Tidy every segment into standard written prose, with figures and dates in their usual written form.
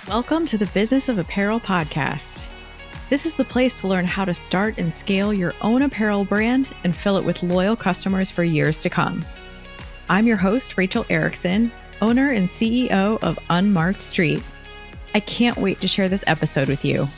Welcome to the Business of Apparel podcast. This is the place to learn how to start and scale your own apparel brand and fill it with loyal customers for years to come. I'm your host, Rachel Erickson, owner and CEO of Unmarked Street. I can't wait to share this episode with you.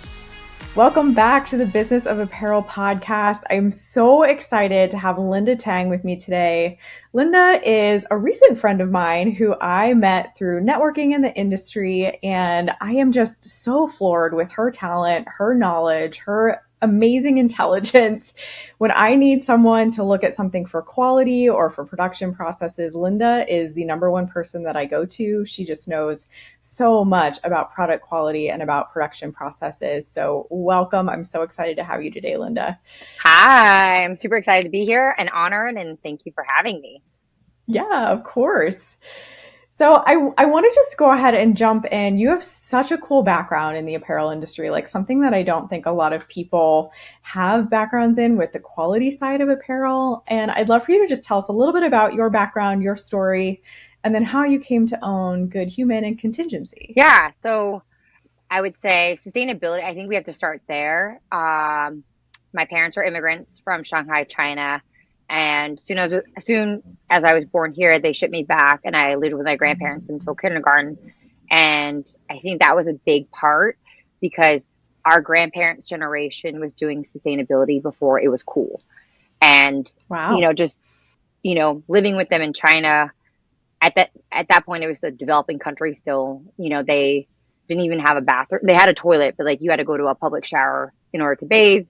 Welcome back to the Business of Apparel podcast. I'm so excited to have Linda Tang with me today. Linda is a recent friend of mine who I met through networking in the industry, and I am just so floored with her talent, her knowledge, her amazing intelligence. When I need someone to look at something for quality or for production processes, Linda is the number one person that I go to. She just knows so much about product quality and about production processes. So welcome. I'm so excited to have you today, Linda. Hi, I'm super excited to be here and honored, and thank you for having me. Yeah, of course. So I want to just go ahead and jump in. You have such a cool background in the apparel industry, like something that I don't think a lot of people have backgrounds in with the quality side of apparel. And I'd love for you to just tell us a little bit about your background, your story, and then how you came to own Good Human and Contingenci. Yeah, so I would say sustainability, I think we have to start there. My parents are immigrants from Shanghai, China. And soon as I was born here, they shipped me back and I lived with my grandparents until kindergarten. And I think that was a big part because our grandparents' generation was doing sustainability before it was cool. And, Wow. Living with them in China, at that point, it was a developing country still. They didn't even have a bathroom. They had a toilet, but like you had to go to a public shower in order to bathe.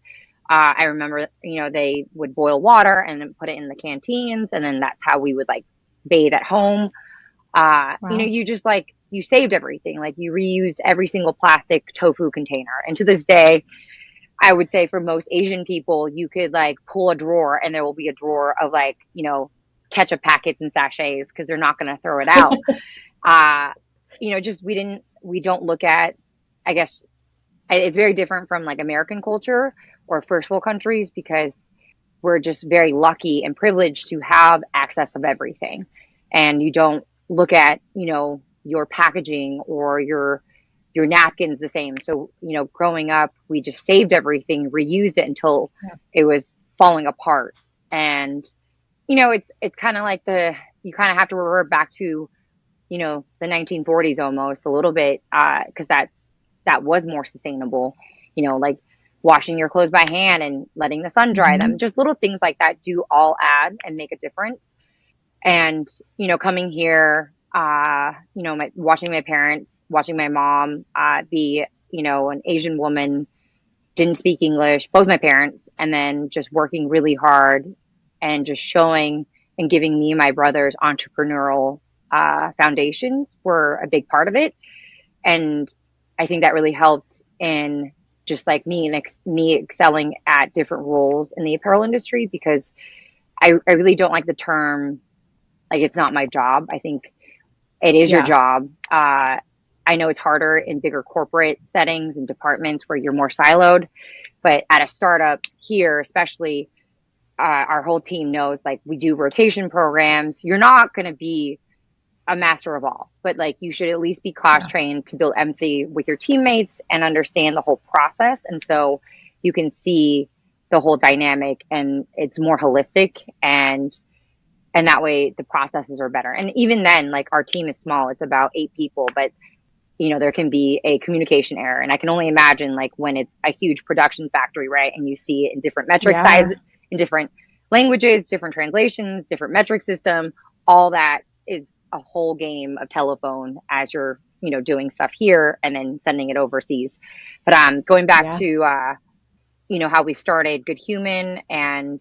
I remember, they would boil water and then put it in the canteens. And then that's how we would like bathe at home. Wow. You saved everything. Like you reuse every single plastic tofu container. And to this day, I would say for most Asian people, you could like pull a drawer and there will be a drawer of like, ketchup packets and sachets because they're not going to throw it out. We don't look at, I guess, it's very different from like American culture or first world countries because we're just very lucky and privileged to have access of everything. And you don't look at, your packaging or your napkins the same. So, growing up, we just saved everything, reused it until it was falling apart. And, it's kind of like you kind of have to revert back to, the 1940s almost a little bit, because that was more sustainable, like washing your clothes by hand and letting the sun dry them. Just little things like that do all add and make a difference. And, coming here, watching my parents, watching my mom be, an Asian woman, didn't speak English, both my parents, and then just working really hard and just showing and giving me and my brothers entrepreneurial foundations were a big part of it. And I think that really helped in just like me excelling at different roles in the apparel industry because I really don't like the term, like it's not my job. I think it is your job. I know it's harder in bigger corporate settings and departments where you're more siloed, but at a startup here, especially, our whole team knows like we do rotation programs. You're not going to be a master of all, but like you should at least be cost trained to build empathy with your teammates and understand the whole process. And so you can see the whole dynamic and it's more holistic and that way the processes are better. And even then, like our team is small, it's about 8 people, but there can be a communication error. And I can only imagine like when it's a huge production factory, right? And you see it in different metric sizes, in different languages, different translations, different metric system, all that is a whole game of telephone as you're, doing stuff here and then sending it overseas. But going back to, how we started Good Human and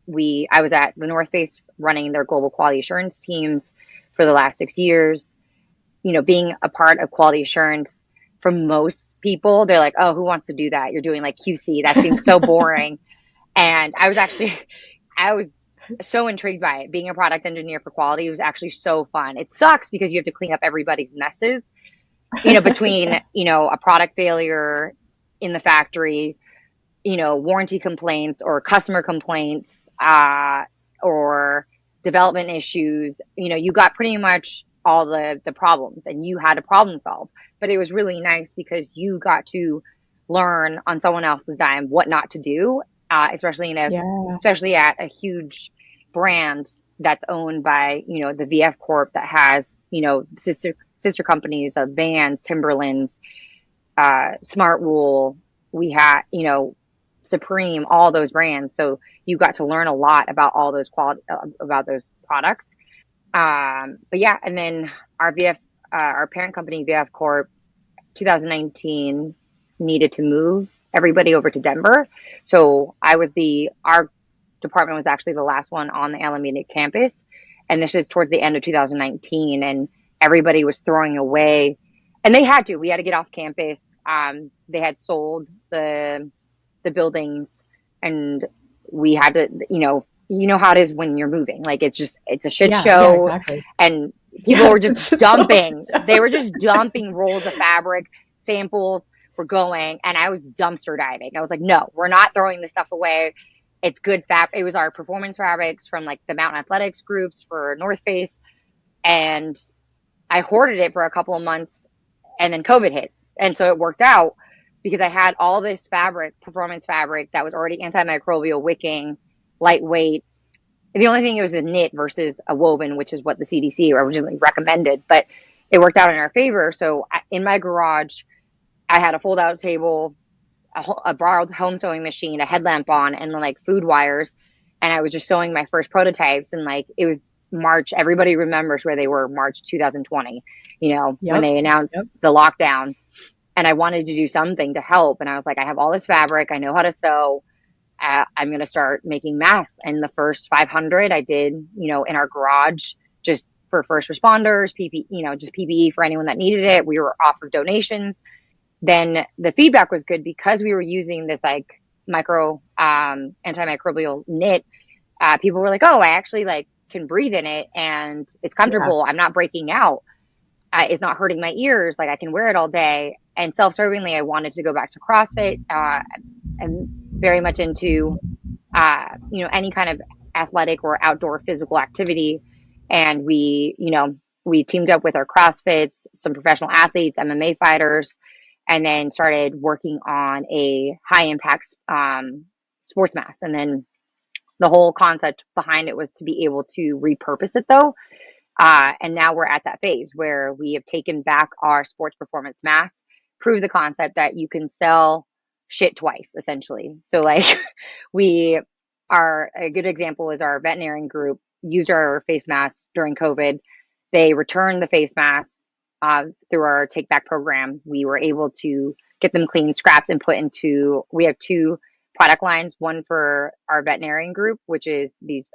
I was at the North Face running their global quality assurance teams for the last 6 years. Being a part of quality assurance for most people, they're like, oh, who wants to do that? You're doing like QC. That seems so boring. And I was so intrigued by it. Being a product engineer for quality was actually so fun. It sucks because you have to clean up everybody's messes, between, a product failure in the factory, warranty complaints or customer complaints, or development issues. You got pretty much all the problems, and you had to problem solve. But it was really nice because you got to learn on someone else's dime what not to do, especially especially at a huge brand that's owned by, the VF Corp that has, sister companies of Vans, Timberlands, Smartwool. We had, Supreme, all those brands. So you got to learn a lot about all those about those products. But yeah, and then our parent company, VF Corp, 2019 needed to move everybody over to Denver. So our department was actually the last one on the Alameda campus. And this is towards the end of 2019, and everybody was throwing away, and we had to get off campus. They had sold the buildings, and we had to, how it is when you're moving. Like, it's a shit show. Yeah, exactly. And people were just dumping. They were just dumping rolls of fabric, samples were going, and I was dumpster diving. I was like, no, we're not throwing this stuff away. It's good fabric. It was our performance fabrics from like the Mountain Athletics groups for North Face. And I hoarded it for a couple of months, and then COVID hit. And so it worked out because I had all this fabric, performance fabric, that was already antimicrobial, wicking, lightweight. And the only thing, it was a knit versus a woven, which is what the CDC originally recommended, but it worked out in our favor. So in my garage, I had a fold out table, a borrowed home sewing machine, a headlamp on, and then like food wires. And I was just sewing my first prototypes. And like, it was March. Everybody remembers where they were March 2020, when they announced the lockdown. And I wanted to do something to help. And I was like, I have all this fabric. I know how to sew. I'm going to start making masks. And the first 500 I did, in our garage, just for first responders, PPE, just PPE for anyone that needed it. We were off of donations. Then the feedback was good because we were using this like antimicrobial knit. People were like, oh, I actually like can breathe in it and it's comfortable. Yeah. I'm not breaking out. It's not hurting my ears. Like, I can wear it all day. And self-servingly, I wanted to go back to CrossFit, and very much into, any kind of athletic or outdoor physical activity. And we teamed up with our CrossFits, some professional athletes, MMA fighters, and then started working on a high impact sports mask. And then the whole concept behind it was to be able to repurpose it though. And now we're at that phase where we have taken back our sports performance masks, prove the concept that you can sell shit twice, essentially. So like a good example is our veterinarian group used our face masks during COVID. They returned the face masks through our take back program. We were able to get them clean, scrapped, and put into, we have two product lines, one for our veterinarian group, which is these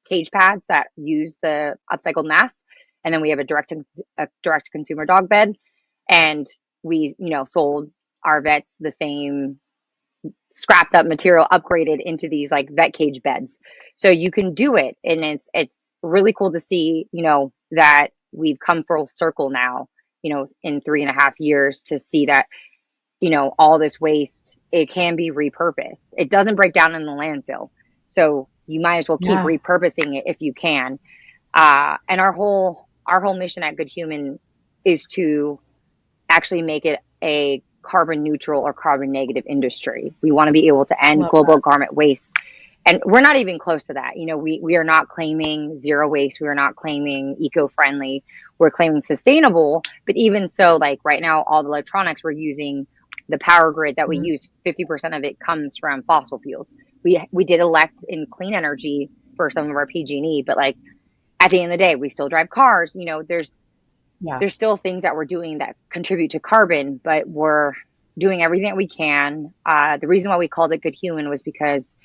cage pads that use the upcycled masks. And then we have a direct to consumer dog bed. And we, sold our vets the same scrapped up material, upgraded into these like vet cage beds. So you can do it. And it's really cool to see, that we've come full circle now, in 3.5 years, to see that, all this waste, it can be repurposed. It doesn't break down in the landfill. So you might as well keep repurposing it if you can. And our whole mission at Good Human is to actually make it a carbon neutral or carbon negative industry. We want to be able to end global garment waste. And we're not even close to that. We are not claiming zero waste. We are not claiming eco-friendly. We're claiming sustainable. But even so, like right now, all the electronics we're using, the power grid that we use, 50% of it comes from fossil fuels. We did elect in clean energy for some of our PG&E, but like at the end of the day, we still drive cars. There's still things that we're doing that contribute to carbon, but we're doing everything that we can. The reason why we called it Good Human was because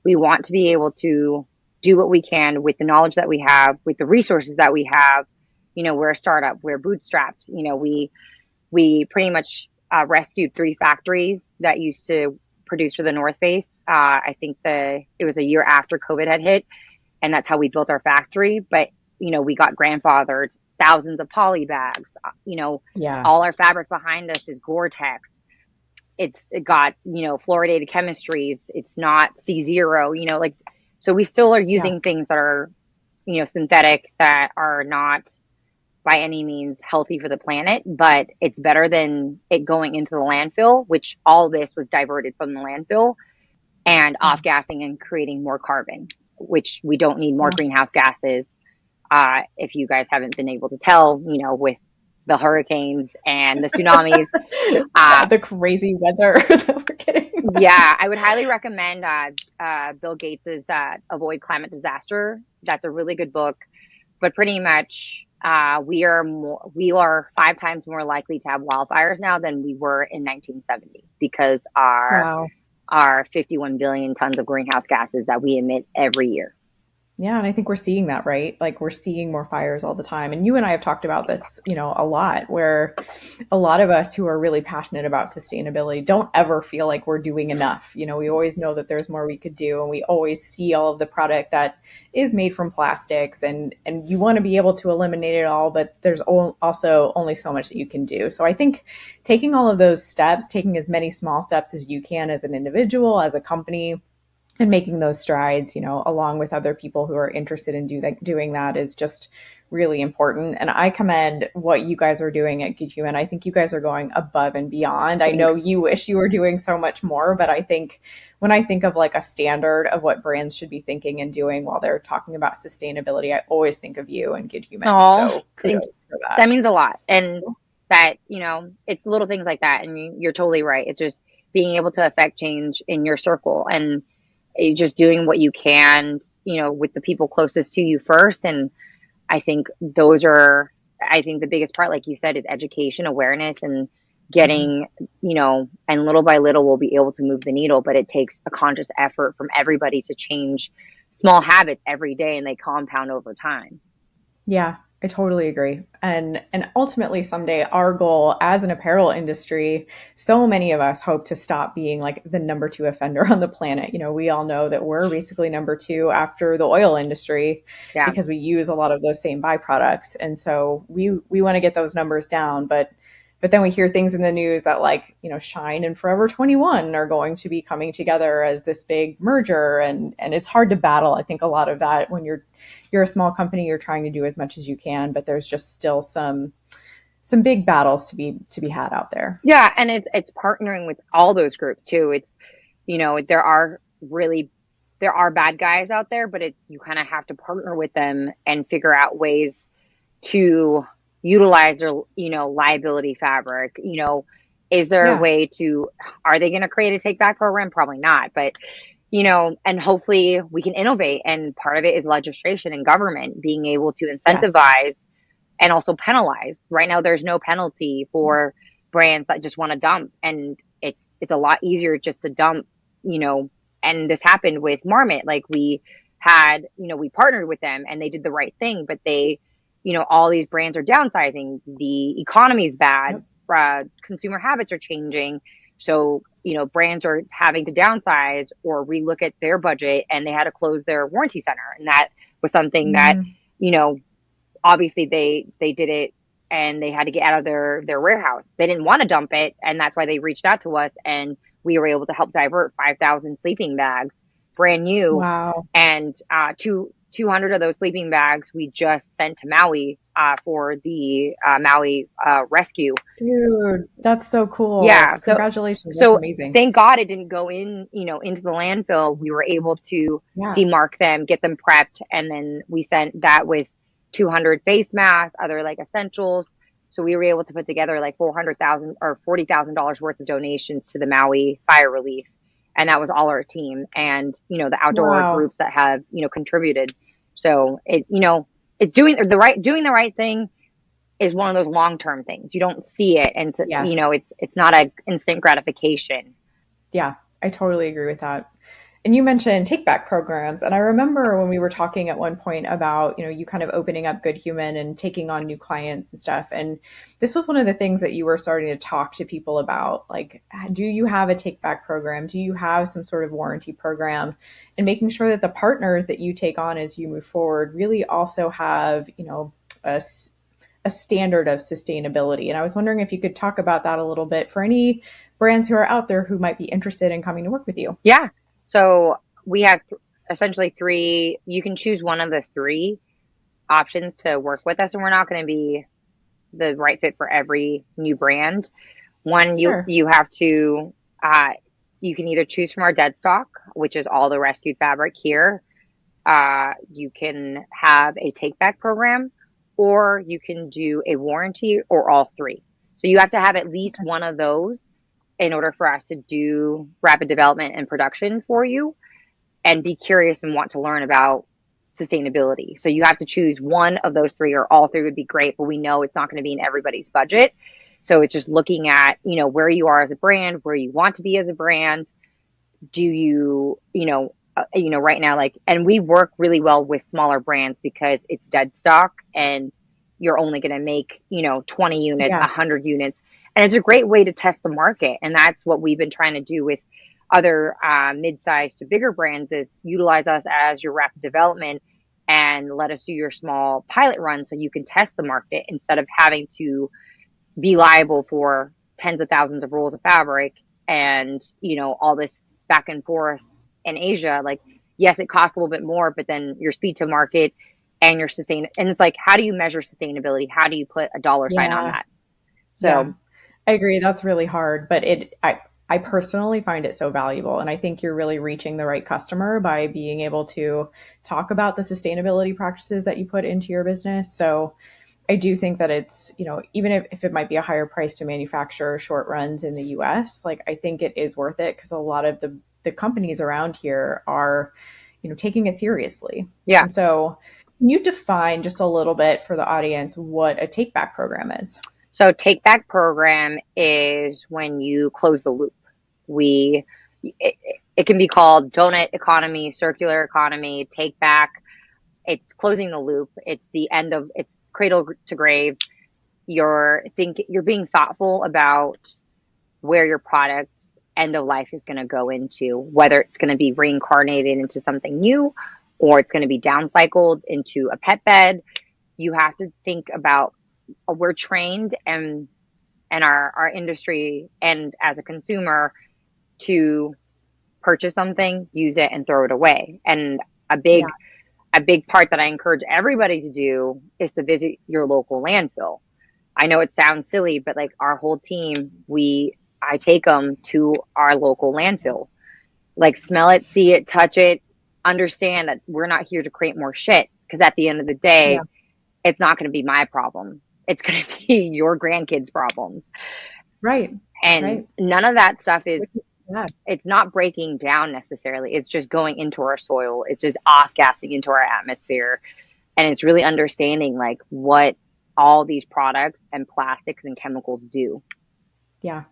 we want to be able to do what we can with the knowledge that we have, with the resources that we have. We're a startup, we're bootstrapped. We pretty much rescued 3 factories that used to produce for the North Face. I think it was a year after COVID had hit, and that's how we built our factory. But, we got grandfathered thousands of poly bags. All our fabric behind us is Gore-Tex. It got, fluoridated chemistries. It's not C0, so we still are using things that are, synthetic, that are not by any means healthy for the planet, but it's better than it going into the landfill, which all this was diverted from the landfill and off gassing and creating more carbon, which we don't need more greenhouse gases. If you guys haven't been able to tell, with the hurricanes and the tsunamis, the crazy weather that we're getting. Yeah, I would highly recommend Bill Gates's Avoid Climate Disaster. That's a really good book. But pretty much, we are 5 times more likely to have wildfires now than we were in 1970 because our 51 billion tons of greenhouse gases that we emit every year. Yeah. And I think we're seeing that, right? Like we're seeing more fires all the time. And you and I have talked about this, a lot, where a lot of us who are really passionate about sustainability don't ever feel like we're doing enough. We always know that there's more we could do. And we always see all of the product that is made from plastics and you want to be able to eliminate it all, but there's also only so much that you can do. So I think taking all of those steps, taking as many small steps as you can as an individual, as a company, and making those strides, along with other people who are interested in doing that is just really important. And I commend what you guys are doing at Good Human. I think you guys are going above and beyond. Thanks. I know you wish you were doing so much more, but I think when I think of like a standard of what brands should be thinking and doing while they're talking about sustainability, I always think of you and Good Human. So kudos for that. That means a lot. And that, it's little things like that. And you're totally right. It's just being able to affect change in your circle and just doing what you can, with the people closest to you first. And I think the biggest part, like you said, is education, awareness, and getting, and little by little we'll be able to move the needle, but it takes a conscious effort from everybody to change small habits every day, and they compound over time. Yeah, I totally agree. And ultimately someday our goal as an apparel industry, so many of us hope to stop being like the number 2 offender on the planet. We all know that we're basically number 2 after the oil industry because we use a lot of those same byproducts. And so we want to get those numbers down, but then we hear things in the news that like, Shine and Forever 21 are going to be coming together as this big merger. And it's hard to battle. I think a lot of that when you're a small company, you're trying to do as much as you can, but there's just still some big battles to be had out there. Yeah. And it's partnering with all those groups too. It's, there are bad guys out there, but you kind of have to partner with them and figure out ways to utilize their, liability fabric. Is there a way are they going to create a take back program? Probably not, but, and hopefully we can innovate. And part of it is legislation and government being able to incentivize and also penalize. Right now, there's no penalty for brands that just want to dump. And it's a lot easier just to dump, and this happened with Marmot. Like we had, we partnered with them and they did the right thing, but all these brands are downsizing. The economy is bad. Consumer habits are changing. So, brands are having to downsize or relook at their budget, and they had to close their warranty center. And that was something that, obviously they did it and they had to get out of their warehouse. They didn't want to dump it. And that's why they reached out to us, and we were able to help divert 5,000 sleeping bags, brand new. Wow. And 200 of those sleeping bags we just sent to Maui for the Maui rescue. Dude, that's so cool. Yeah. Congratulations. So that's amazing. Thank God it didn't go into the landfill. We were able to demark them, get them prepped. And then we sent that with 200 face masks, other like essentials. So we were able to put together like $400,000 or $40,000 worth of donations to the Maui fire relief. And that was all our team and, the outdoor groups that have, contributed. So it's doing the right thing is one of those long-term things. You don't see it. And, it's not an instant gratification. Yeah, I totally agree with that. And you mentioned take back programs. And I remember when we were talking at one point about, you kind of opening up Good Human and taking on new clients and stuff. And this was one of the things that you were starting to talk to people about. Like, do you have a take back program? Do you have some sort of warranty program? And making sure that the partners that you take on as you move forward really also have, a standard of sustainability. And I was wondering if you could talk about that a little bit for any brands who are out there who might be interested in coming to work with you. Yeah. So we have essentially 3, you can choose one of the 3 options to work with us, and we're not going to be the right fit for every new brand. One, Sure. you have to you can either choose from our dead stock, which is all the rescued fabric here. You can have a take back program, or you can do a warranty, or all three. So you have to have at least one of those in order for us to do rapid development and production for you, and be curious and want to learn about sustainability. So you have to choose one of those three, or all three would be great, but we know it's not going to be in everybody's budget. So it's just looking at, where you are as a brand, where you want to be as a brand. Do you, right now, like, and we work really well with smaller brands because it's dead stock and you're only going to make, 20 units, Yeah. 100 units. And it's a great way to test the market. And that's what we've been trying to do with other mid-sized to bigger brands, is utilize us as your rapid development and let us do your small pilot run so you can test the market instead of having to be liable for tens of thousands of rolls of fabric and, all this back and forth in Asia. Like, yes, it costs a little bit more, but then your speed to market and your and it's like, how do you measure sustainability? How do you put a dollar sign on Yeah. that? Yeah. So I agree. That's really hard, but I personally find it so valuable. And I think you're really reaching the right customer by being able to talk about the sustainability practices that you put into your business. So I do think that it's, even if it might be a higher price to manufacture short runs in the US, like I think it is worth it because a lot of the companies around here are, taking it seriously. yeah. And so can you define just a little bit for the audience what a take back program is? So take back program is when you close the loop. We, it, it can be called donut economy, circular economy, take back. It's closing the loop. It's the end of, it's cradle to grave. You're being thoughtful about where your product's end of life is going to go into, whether it's going to be reincarnated into something new, or it's going to be downcycled into a pet bed. You have to think about, we're trained and our industry and as a consumer to purchase something, use it, and throw it away. And a big Yeah. a big part that I encourage everybody to do is to visit your local landfill. I know it sounds silly, but like our whole team, I take them to our local landfill. Like, smell it, see it, touch it, understand that we're not here to create more shit, because at the end of the Yeah. day, it's not going to be my problem. It's going to be your grandkids' problems. Right. And Right. none of that stuff Which is, is bad. it's not breaking down necessarily. It's just going into our soil. It's just off gassing into our atmosphere. And it's really understanding like what all these products and plastics and chemicals do. Yeah.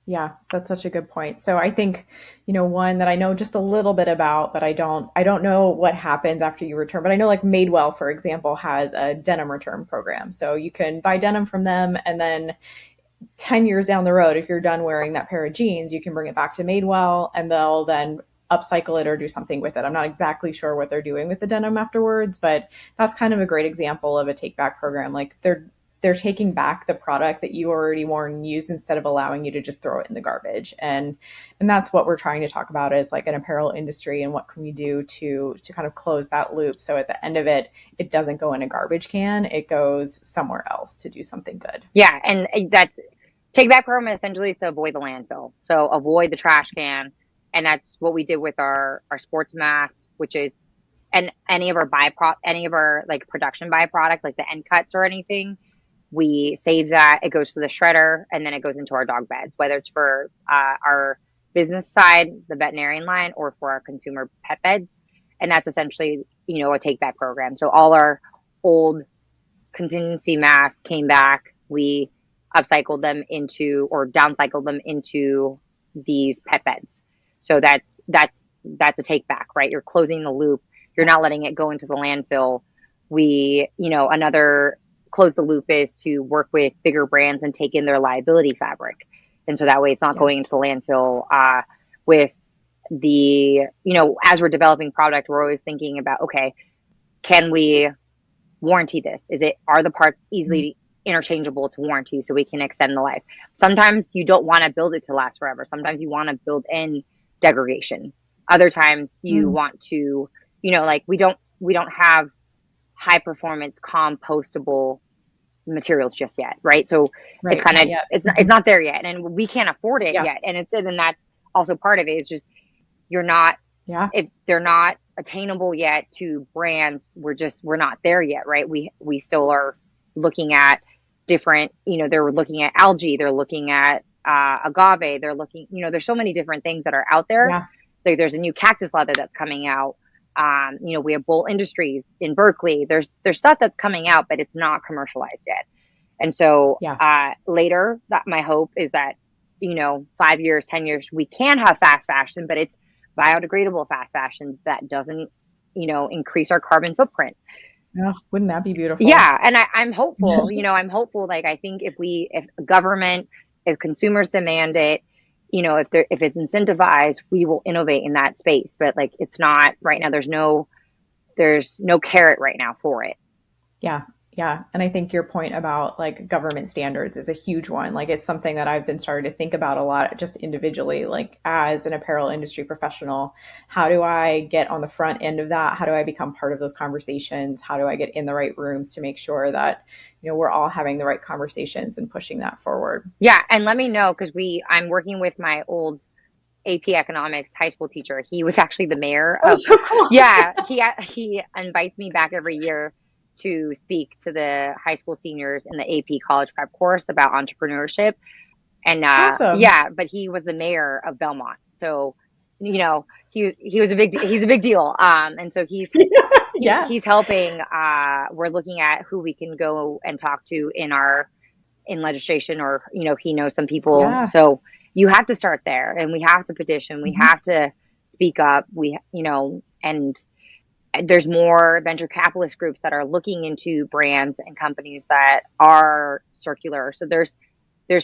Yeah, that's such a good point. So I think, one that I know just a little bit about, but I don't know what happens after you return. But I know like Madewell, for example, has a denim return program. So you can buy denim from them, and then 10 years down the road, if you're done wearing that pair of jeans, you can bring it back to Madewell and they'll then upcycle it or do something with it. I'm not exactly sure what they're doing with the denim afterwards, but that's kind of a great example of a take back program. Like they're taking back the product that you already worn and used instead of allowing you to just throw it in the garbage. And that's what we're trying to talk about is like an apparel industry and what can we do to kind of close that loop. So at the end of it, it doesn't go in a garbage can. It goes somewhere else to do something good. Yeah. And that's take back program essentially is to avoid the landfill. So avoid the trash can. And that's what we did with our sports mask, which is, and any of our like production byproduct, like the end cuts or anything, we save that. It goes to the shredder and then it goes into our dog beds, whether it's for our business side, the veterinarian line, or for our consumer pet beds. And that's essentially, a take back program. So all our old contingency masks came back. We upcycled them into, or downcycled them into these pet beds. So that's a take back, right? You're closing the loop. You're not letting it go into the landfill. Another close the loop is to work with bigger brands and take in their liability fabric. And so that way it's not Yeah. going into the landfill. With as we're developing product, we're always thinking about, okay, can we warranty this? Are the parts easily interchangeable to warranty so we can extend the life? Sometimes you don't want to build it to last forever. Sometimes you want to build in degradation. Other times you want to, like we don't have high performance compostable materials just yet, right? So it's Right. kind of it's not there yet, and we can't afford it Yeah. yet. And that's also part of it, is just you're not, Yeah. if they're not attainable yet to brands, we're not there yet, right? We still are looking at different, they're looking at algae, they're looking at agave, they're looking, there's so many different things that are out there. Yeah. Like there's a new cactus leather that's coming out. We have Bowl Industries in Berkeley. There's stuff that's coming out, but it's not commercialized yet. And so Yeah. later, that my hope is that, 5 years, 10 years, we can have fast fashion, but it's biodegradable fast fashion that doesn't, increase our carbon footprint. Oh, wouldn't that be beautiful? Yeah. And I'm hopeful, I'm hopeful. Like, I think if government, if consumers demand it, if it's incentivized, we will innovate in that space. But like, it's not right now. There's no carrot right now for it. Yeah. Yeah. And I think your point about like government standards is a huge one. Like it's something that I've been starting to think about a lot just individually, like as an apparel industry professional. How do I get on the front end of that? How do I become part of those conversations? How do I get in the right rooms to make sure that, we're all having the right conversations and pushing that forward? Yeah. And let me know, because I'm working with my old AP economics high school teacher. He was actually the mayor of, so cool. Yeah, he invites me back every year to speak to the high school seniors in the AP college prep course about entrepreneurship. And Awesome. yeah, but he was the mayor of Belmont. So, he's a big deal. And so he's helping, we're looking at who we can go and talk to in legislation, or, he knows some people. Yeah. So you have to start there, and we have to petition. We have to speak up. And there's more venture capitalist groups that are looking into brands and companies that are circular. So there's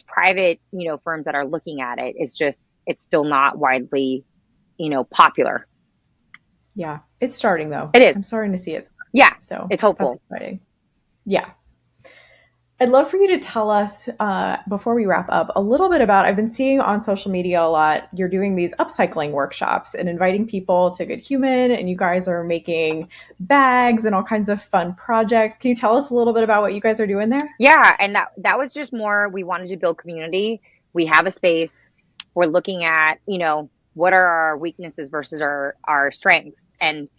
private, firms that are looking at it. It's still not widely, popular. Yeah. It's starting though. It is. I'm starting to see it start. Yeah. So it's hopeful. That's exciting. Yeah. I'd love for you to tell us, before we wrap up, a little bit about, I've been seeing on social media a lot, you're doing these upcycling workshops and inviting people to Good Human, and you guys are making bags and all kinds of fun projects. Can you tell us a little bit about what you guys are doing there? Yeah. And that was just more, we wanted to build community. We have a space. We're looking at, what are our weaknesses versus our strengths. And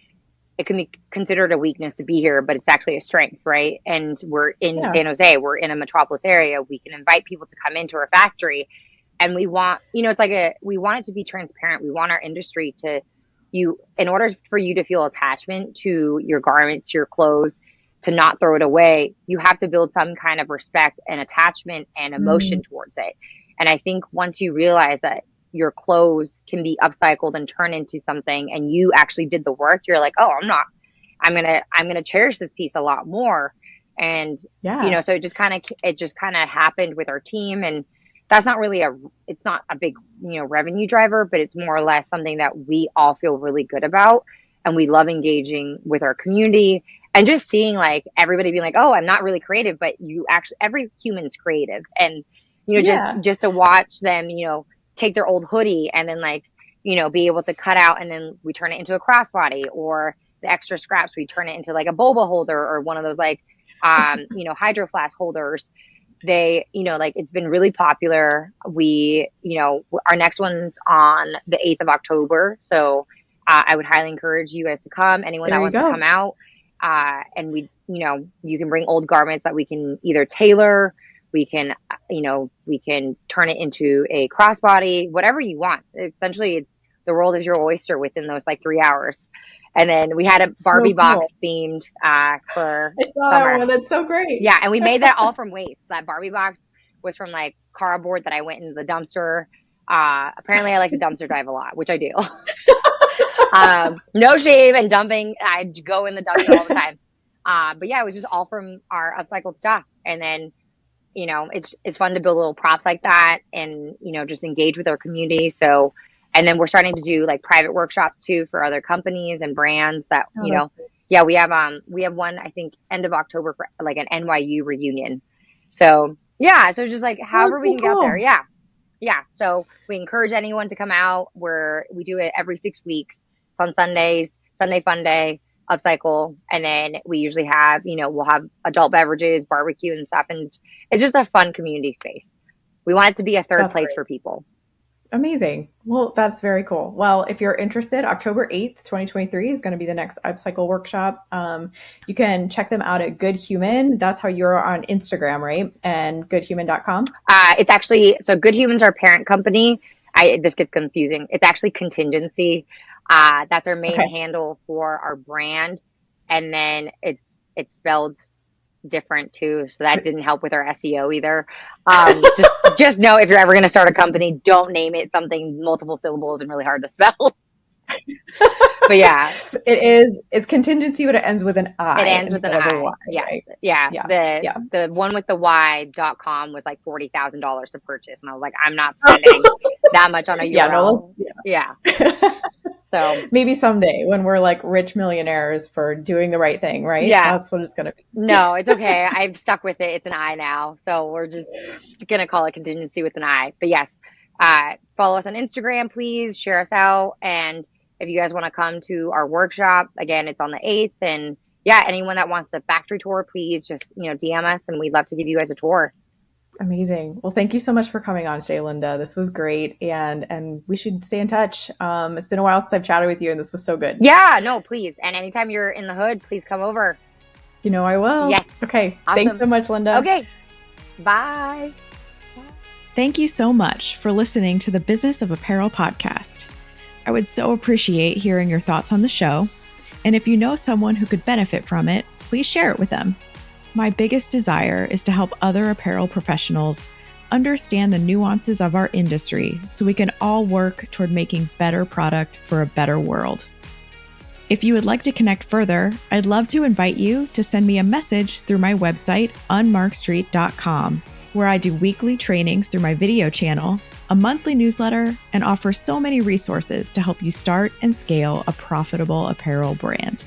it can be considered a weakness to be here, but it's actually a strength, right? And we're in San Jose, we're in a metropolis area. We can invite people to come into our factory, and we want, it's like we want it to be transparent. We want our industry in order for you to feel attachment to your garments, your clothes, to not throw it away, you have to build some kind of respect and attachment and emotion towards it. And I think once you realize that your clothes can be upcycled and turned into something, and you actually did the work, you're like, oh, I'm going to cherish this piece a lot more. And, so it just kind of happened with our team. And that's not really it's not a big, revenue driver, but it's more or less something that we all feel really good about. And we love engaging with our community and just seeing like everybody being like, oh, I'm not really creative, but every human's creative. And, just to watch them, take their old hoodie and then be able to cut out, and then we turn it into a crossbody, or the extra scraps, we turn it into like a boba holder or one of those hydro flask holders. They, it's been really popular. We, our next one's on the 8th of October. So I would highly encourage you guys to come. Anyone that wants to come out. And we, you can bring old garments that we can either tailor, we can turn it into a crossbody, whatever you want. Essentially, the world is your oyster within those 3 hours. And then we had a Barbie box themed for summer. That That's so great. Yeah, and we made that all from waste. That Barbie box was from cardboard that I went into the dumpster. Apparently, I like to dumpster dive a lot, which I do. No shame and dumping. I go in the dumpster all the time. But yeah, it was just all from our upcycled stuff. And then, it's fun to build little props like that and, just engage with our community. So, and then we're starting to do private workshops too for other companies and brands that, yeah, we have one, I think, end of October for an NYU reunion. So yeah, so just however we can get out there. Yeah. Yeah. So we encourage anyone to come out. We do it every 6 weeks. It's on Sundays, Sunday Fun Day. upcycle. And then we usually have, we'll have adult beverages, barbecue and stuff. And it's just a fun community space. We want it to be a third That's place great. for people. Amazing. Well, that's very cool. Well, if you're interested, October 8th, 2023 is going to be the next upcycle workshop. You can check them out at Good Human. That's how you're on Instagram, right? And goodhuman.com. It's actually, so Good Humans, our parent company. This gets confusing. It's actually Contingenci. That's our main handle for our brand. And then it's spelled different too, so that didn't help with our SEO either. Just know, if you're ever going to start a company, don't name it something multiple syllables and really hard to spell. But yeah, it's Contingenci, but it ends with an I. It ends with an I. Y, yes. right? Yeah. The one with the Y.com was like $40,000 to purchase, and I was like, I'm not spending that much on a URL. Yeah. So maybe someday when we're like rich millionaires for doing the right thing, right? Yeah. That's what it's going to be. No, it's okay. I've stuck with it. It's an I now. So we're just going to call it Contingenci with an I. But yes, follow us on Instagram, please. Share us out. And if you guys want to come to our workshop, again, it's on the 8th. And yeah, anyone that wants a factory tour, please just, DM us, and we'd love to give you guys a tour. Amazing. Well, thank you so much for coming on today, Linda. This was great. And we should stay in touch. It's been a while since I've chatted with you, and this was so good. Yeah, no, please. And anytime you're in the hood, please come over. I will. Yes. Okay. Awesome. Thanks so much, Linda. Okay. Bye. Thank you so much for listening to the Business of Apparel podcast. I would so appreciate hearing your thoughts on the show. And if you know someone who could benefit from it, please share it with them. My biggest desire is to help other apparel professionals understand the nuances of our industry so we can all work toward making better product for a better world. If you would like to connect further, I'd love to invite you to send me a message through my website, unmarkstreet.com, where I do weekly trainings through my video channel, a monthly newsletter, and offer so many resources to help you start and scale a profitable apparel brand.